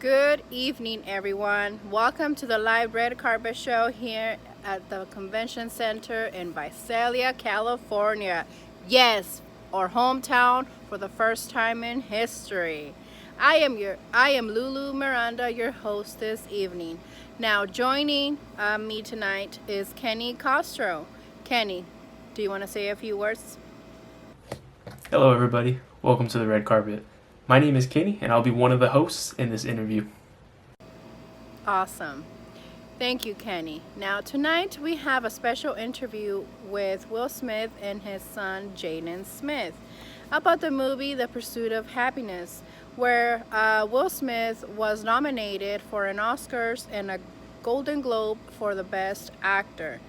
Good evening, everyone. Welcome to the live red carpet show here at the Convention Center in Visalia, California. Yes, our hometown for the first time in history. I am Lulu Miranda, your host this evening. Now, joining me tonight is Kenny Castro. Kenny, do you want to say a few words? Hello, everybody. Welcome to the red carpet. My name is Kenny, and I'll be one of the hosts in this interview. Awesome. Thank you, Kenny. Now, tonight we have a special interview with Will Smith and his son, Jaden Smith, about the movie The Pursuit of Happiness, where Will Smith was nominated for an Oscars and a Golden Globe for the Best Actor.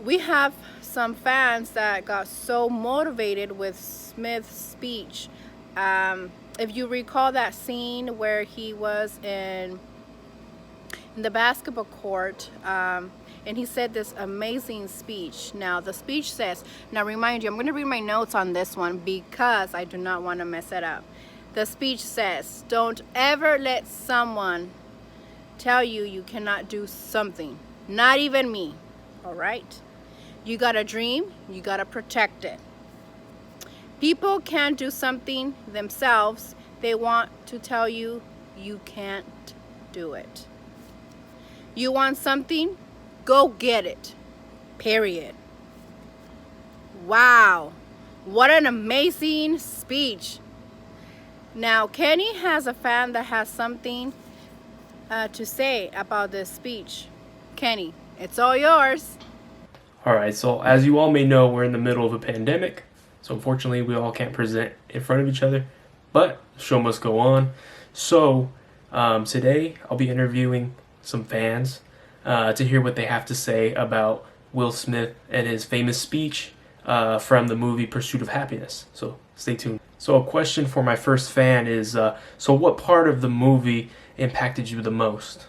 We have some fans that got so motivated with Smith's speech. If you recall that scene where he was in the basketball court, and he said this amazing speech. Now, the speech says, now remind you, I'm going to read my notes on this one because I do not want to mess it up. The speech says, don't ever let someone tell you you cannot do something. Not even me. All right? You got a dream, you got to protect it. People can't do something themselves. They want to tell you you can't do it. You want something? Go get it. Period. Wow. What an amazing speech. Now, Kenny has a fan that has something to say about this speech. Kenny, it's all yours. Alright, so as you all may know, we're in the middle of a pandemic, so unfortunately, we all can't present in front of each other, but the show must go on. So, today I'll be interviewing some fans to hear what they have to say about Will Smith and his famous speech from the movie Pursuit of Happiness. So, stay tuned. So, a question for my first fan is so, what part of the movie impacted you the most?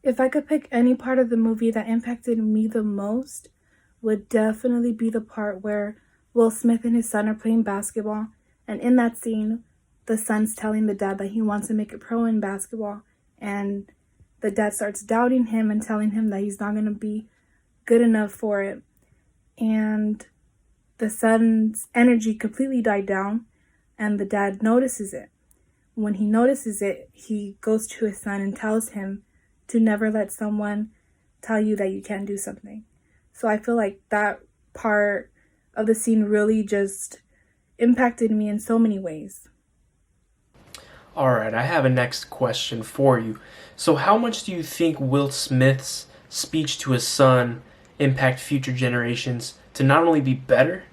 If I could pick any part of the movie that impacted me the most, would definitely be the part where Will Smith and his son are playing basketball, and in that scene, the son's telling the dad that he wants to make it pro in basketball, and the dad starts doubting him and telling him that he's not going to be good enough for it, and the son's energy completely died down, and the dad notices it. When he notices it, he goes to his son and tells him to never let someone tell you that you can't do something. So I feel like that part of the scene really just impacted me in so many ways. Alright, I have a next question for you. So, how much do you think Will Smith's speech to his son impact future generations to not only be better,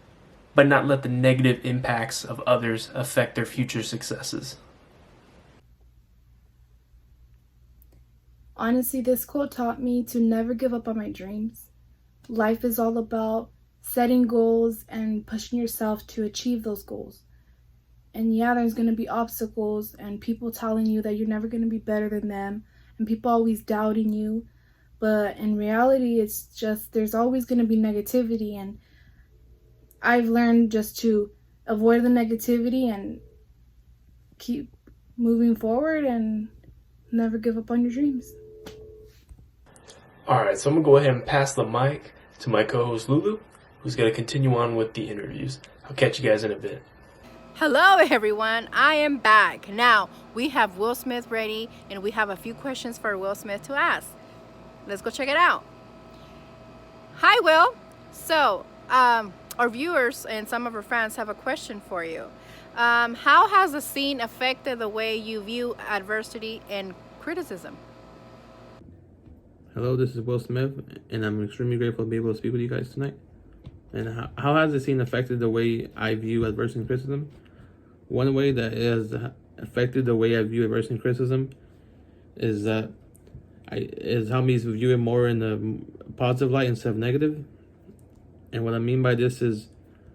but not let the negative impacts of others affect their future successes? Honestly, this quote taught me to never give up on my dreams. Life is all about setting goals and pushing yourself to achieve those goals. And yeah, there's going to be obstacles and people telling you that you're never going to be better than them, and people always doubting you. But in reality, it's just there's always going to be negativity, and I've learned just to avoid the negativity and keep moving forward and never give up on your dreams. Alright, so I'm going to go ahead and pass the mic to my co host Lulu, who's going to continue on with the interviews. I'll catch you guys in a bit. Hello, everyone. I am back. Now, we have Will Smith ready, and we have a few questions for Will Smith to ask. Let's go check it out. Hi, Will. So, our viewers and some of our fans have a question for you. How has the scene affected the way you view adversity and criticism? Hello, this is Will Smith, and I'm extremely grateful to be able to speak with you guys tonight. And how has the scene affected the way I view adversity and criticism? One way that it has affected the way I view adversity and criticism is that is helped me view it more in the positive light instead of negative. And what I mean by this is,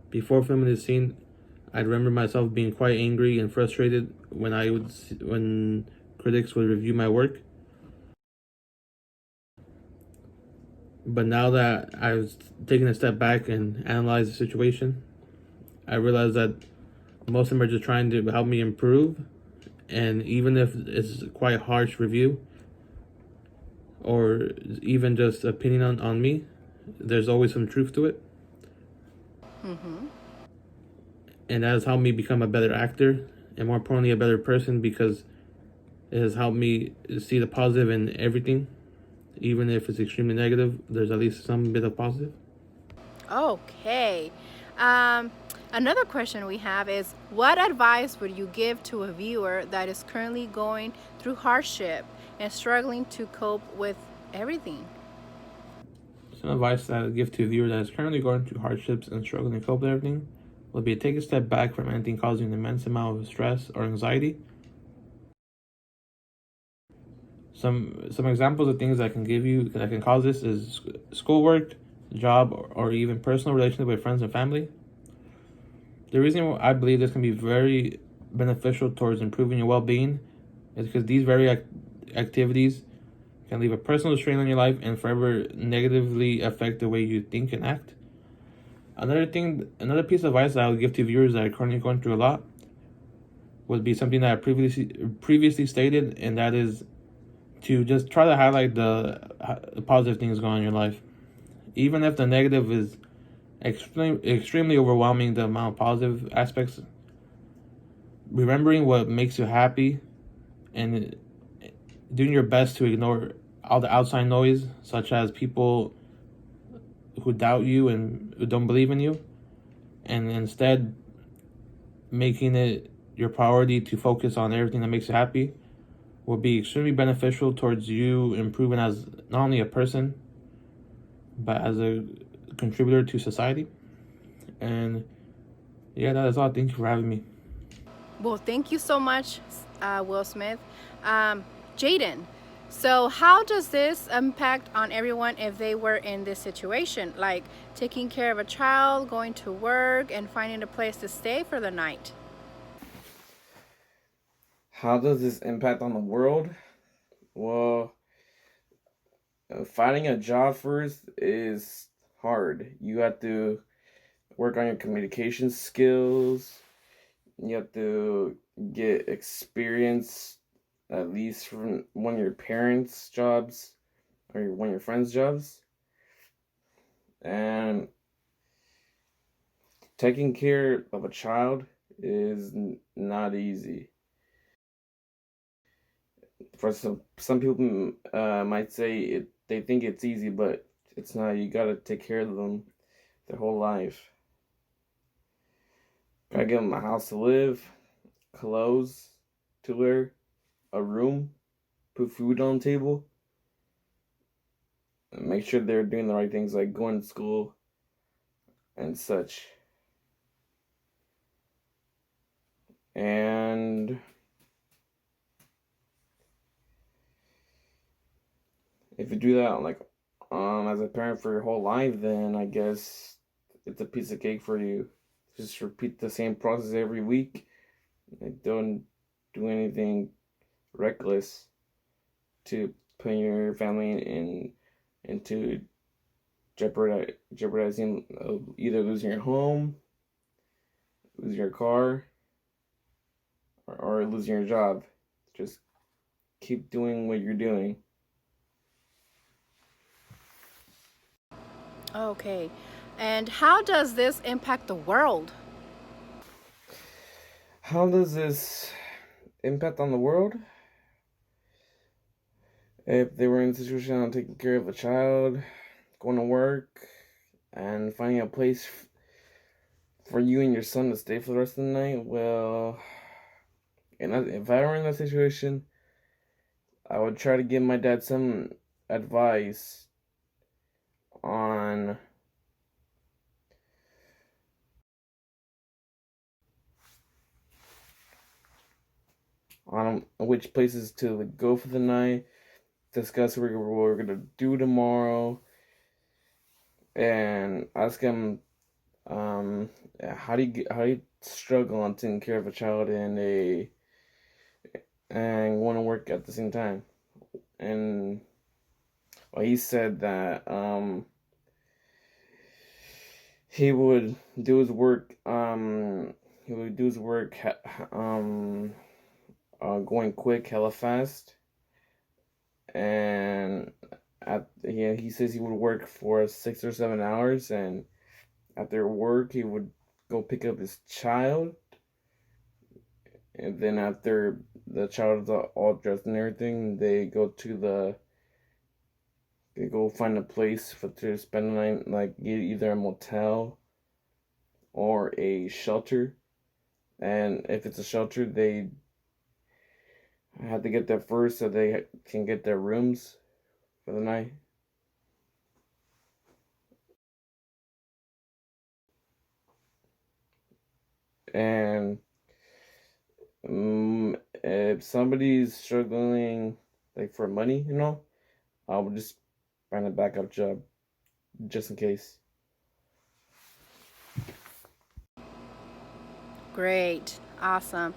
before filming this scene, I remember myself being quite angry and frustrated when critics would review my work. But now that I've taken a step back and analyzed the situation, I realized that Most of them are just trying to help me improve. And even if it's quite a harsh review or even just opinion on me, there's always some truth to it. And that has helped me become a better actor and, more importantly, a better person, because it has helped me see the positive in everything. Even if it's extremely negative, there's at least some bit of positive. Okay. Another question we have is, what advice would you give to a viewer that is currently going through hardship and struggling to cope with everything? Some advice that I would give to a viewer that is currently going through hardships and struggling to cope with everything would be to take a step back from anything causing an immense amount of stress or anxiety. Some examples of things I can give you that can cause this is schoolwork, job, or even personal relationship with friends and family. The reason why I believe this can be very beneficial towards improving your well-being is because these very activities can leave a personal strain on your life and forever negatively affect the way you think and act. Another piece of advice that I would give to viewers that are currently going through a lot would be something that I previously stated, and that is to just try to highlight the positive things going on in your life. Even if the negative is extremely overwhelming, the amount of positive aspects, remembering what makes you happy and doing your best to ignore all the outside noise, such as people who doubt you and who don't believe in you, and instead making it your priority to focus on everything that makes you happy, will be extremely beneficial towards you improving as not only a person, but as a contributor to society. And yeah, that is all. Thank you for having me. Well, thank you so much, Will Smith. Jaden, so how does this impact on everyone if they were in this situation, like taking care of a child, going to work, and finding a place to stay for the night? How does this impact on the world? Well, finding a job first is hard. You have to work on your communication skills. You have to get experience, at least from one of your parents' jobs or one of your friends' jobs. And taking care of a child is not easy. For some people might say they think it's easy, but it's not. You gotta take care of them their whole life. Gotta give them a house to live, clothes to wear, a room, put food on the table, and make sure they're doing the right things like going to school and such. And if you do that like as a parent for your whole life, then I guess it's a piece of cake for you. Just repeat the same process every week. And don't do anything reckless to put your family into jeopardizing either losing your home, losing your car, or losing your job. Just keep doing what you're doing. Okay. And how does this impact the world? How does this impact on the world? If they were in a situation on taking care of a child, going to work, and finding a place for you and your son to stay for the rest of the night, well, and if I were in that situation, I would try to give my dad some advice on which places to go for the night, discuss what we're gonna do tomorrow, and ask him, how do you struggle on taking care of a child and want to work at the same time? And well, he said that he would do his work. he would do his work going quick, hella fast, and he says he would work for 6 or 7 hours, and after work he would go pick up his child, and then after the child is all dressed and everything, they go find a place to spend the night, like either a motel or a shelter. And if it's a shelter, they have to get there first so they can get their rooms for the night. And if somebody's struggling like for money, I would just find a backup job just in case. Great. Awesome.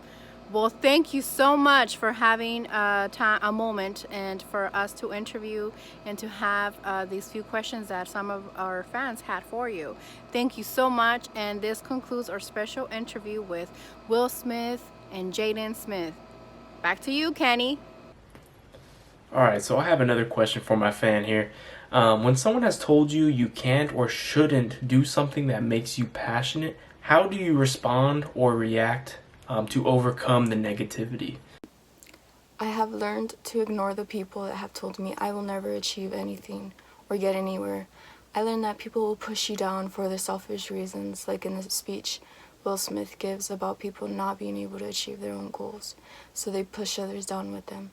Well, thank you so much for having a moment and for us to interview and to have these few questions that some of our fans had for you. Thank you so much, and this concludes our special interview with Will Smith and Jaden Smith. Back to you, Kenny. Alright, so I have another question for my fan here. When someone has told you you can't or shouldn't do something that makes you passionate, how do you respond or react to overcome the negativity? I have learned to ignore the people that have told me I will never achieve anything or get anywhere. I learned that people will push you down for their selfish reasons, like in the speech Will Smith gives about people not being able to achieve their own goals, so they push others down with them.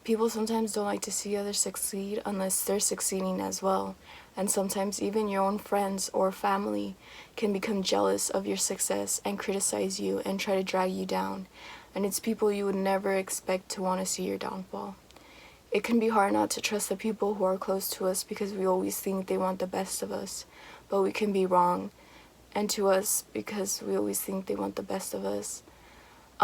People sometimes don't like to see others succeed unless they're succeeding as well, and sometimes even your own friends or family can become jealous of your success and criticize you and try to drag you down, and it's people you would never expect to want to see your downfall. It can be hard not to trust the people who are close to us because we always think they want the best of us, but we can be wrong, and to us because we always think they want the best of us.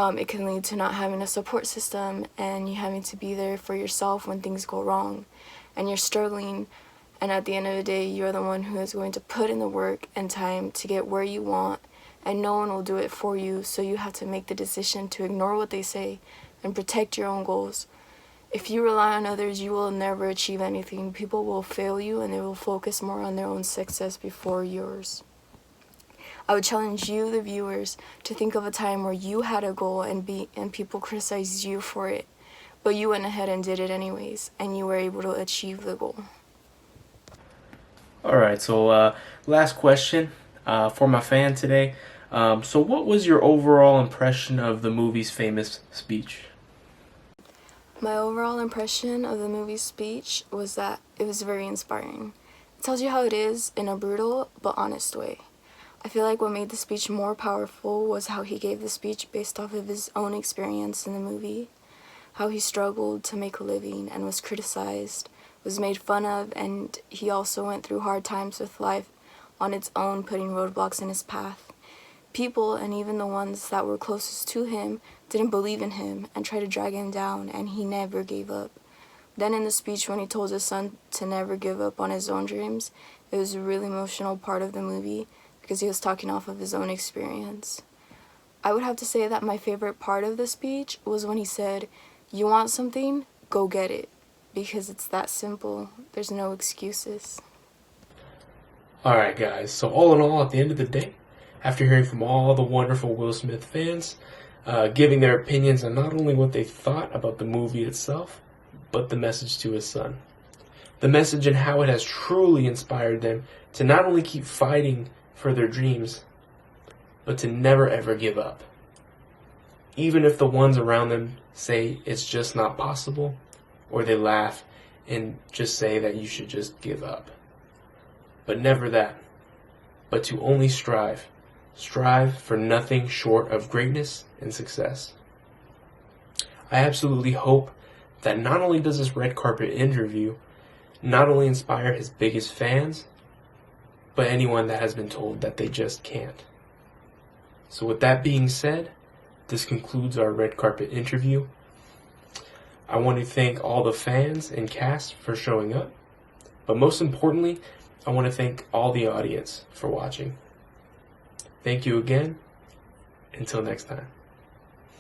It can lead to not having a support system and you having to be there for yourself when things go wrong and you're struggling, and at the end of the day you're the one who is going to put in the work and time to get where you want, and no one will do it for you, so you have to make the decision to ignore what they say and protect your own goals. If you rely on others, you will never achieve anything. People will fail you and they will focus more on their own success before yours. I would challenge you, the viewers, to think of a time where you had a goal and people criticized you for it, but you went ahead and did it anyways, and you were able to achieve the goal. Alright, so last question for my fan today. So what was your overall impression of the movie's famous speech? My overall impression of the movie's speech was that it was very inspiring. It tells you how it is in a brutal but honest way. I feel like what made the speech more powerful was how he gave the speech based off of his own experience in the movie, how he struggled to make a living and was criticized, was made fun of, and he also went through hard times with life on its own, putting roadblocks in his path. People, and even the ones that were closest to him, didn't believe in him and tried to drag him down, and he never gave up. Then in the speech when he told his son to never give up on his own dreams, it was a really emotional part of the movie, because he was talking off of his own experience. I would have to say that my favorite part of the speech was when he said, "You want something? Go get it." Because it's that simple. There's no excuses. Alright guys, so all in all, at the end of the day, after hearing from all the wonderful Will Smith fans, giving their opinions on not only what they thought about the movie itself, but the message to his son. The message and how it has truly inspired them to not only keep fighting for their dreams, but to never ever give up. Even if the ones around them say it's just not possible, or they laugh and just say that you should just give up. But never that, but to only strive. Strive for nothing short of greatness and success. I absolutely hope that not only does this red carpet interview not only inspire his biggest fans, but anyone that has been told that they just can't. So with that being said, this concludes our red carpet interview. I want to thank all the fans and cast for showing up, but most importantly, I want to thank all the audience for watching. Thank you again, Until next time.